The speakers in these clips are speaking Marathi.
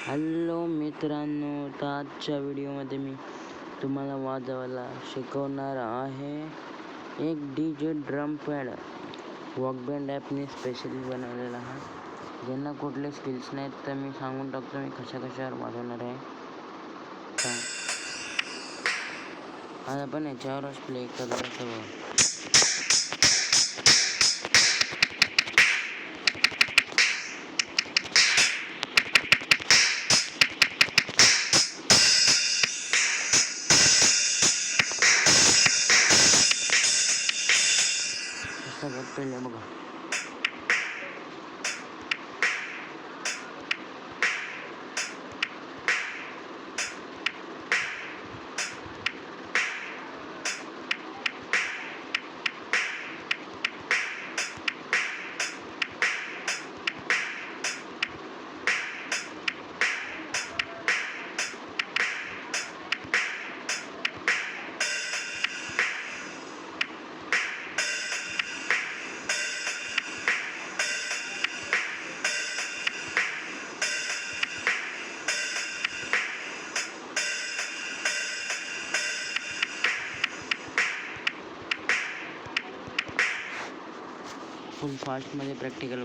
हॅलो मित्रांनो, तर आजच्या व्हिडिओमध्ये मी तुम्हाला वाजवायला शिकवणार आहे एक DJ ड्रम पॅड. वॉकबँड ॲपने स्पेशली बनवलेला आहे. ज्यांना कुठले स्किल्स नाहीत तर मी सांगून टाकतो मी कशावर वाजवणार आहे. आज आपण याच्यावरच प्ले करूया. सगळ्यात पहिले बघा, फुल फास्टमध्ये प्रॅक्टिकल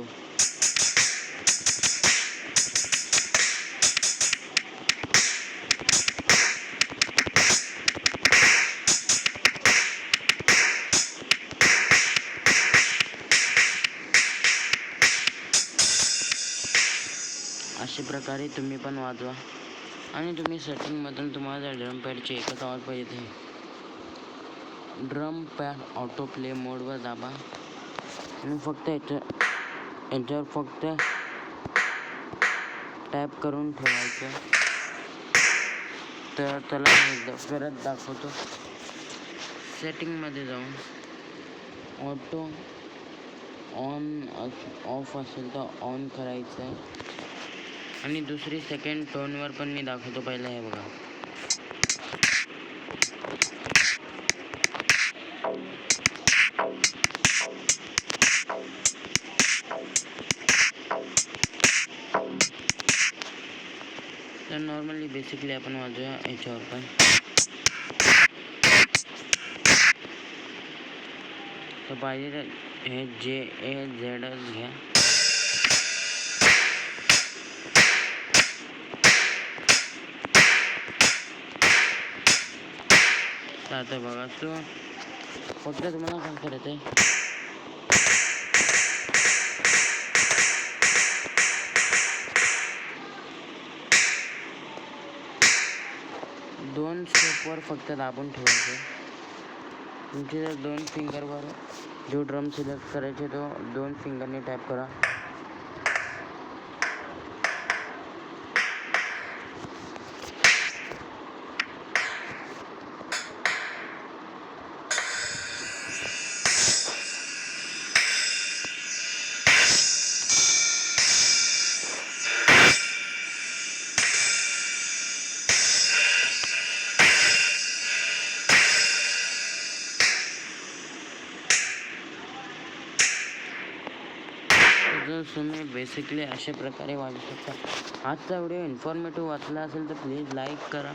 अशा प्रकारे तुम्ही पण वाजवा. आणि तुम्ही सेटिंगमधून तुम्हाला ड्रम पॅडची एकच आवाज पाहिजे आहे. ड्रम पॅड ऑटो प्ले मोडवर दाबा आणि फक्त याच्यावर फक्त टॅप करून ठेवायचं. तर त्याला एकदा परत दाखवतो. सेटिंगमध्ये जाऊन ऑटो ऑन ऑफ असेल तर ऑन करायचं आहे. आणि दुसरी सेकंड टोनवर पण मी दाखवतो. पहिलं हे बघा, तर नॉर्मली बेसिकली आपण वाजूया याच्यावर पण. तर पाहिजे हे JAZच घ्या. आता बघा, तो फक्त तुम्हाला काय करायचं आहे, दोन स्टेपवर फक्त दाबून ठेवायचं. तुमचे जर दोन फिंगरवर जो ड्रम सिलेक्ट करायचे तो 2 फिंगरने टॅप करा. जर तुम्ही बेसिकली अशा प्रकारे वाजू शकता. आजचा व्हिडिओ इन्फॉर्मेटिव्ह वाटला असेल तर प्लीज लाईक करा,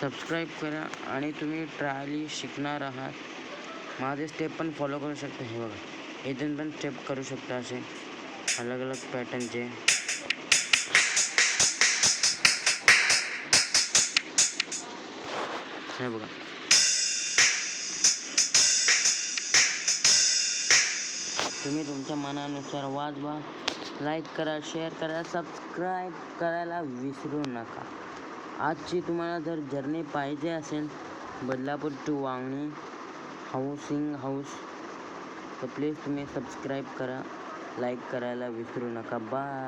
सबस्क्राईब करा. आणि तुम्ही ट्रायली शिकणार आहात, माझे स्टेप पण फॉलो करू शकता. हे बघा, इथून पण स्टेप करू शकता असे अलग अलग पॅटर्नचे. हे बघा, तुम्ही तुमच्या मनानुसार वाजवा. लाईक करा, शेअर करा, सबस्क्राईब करायला विसरू नका. आजची तुम्हाला जर जर्नी पाहिजे असेल Badlapur to Vangani housing house, तर प्लीज तुम्ही सबस्क्राईब करा, लाईक करायला विसरू नका. बाय.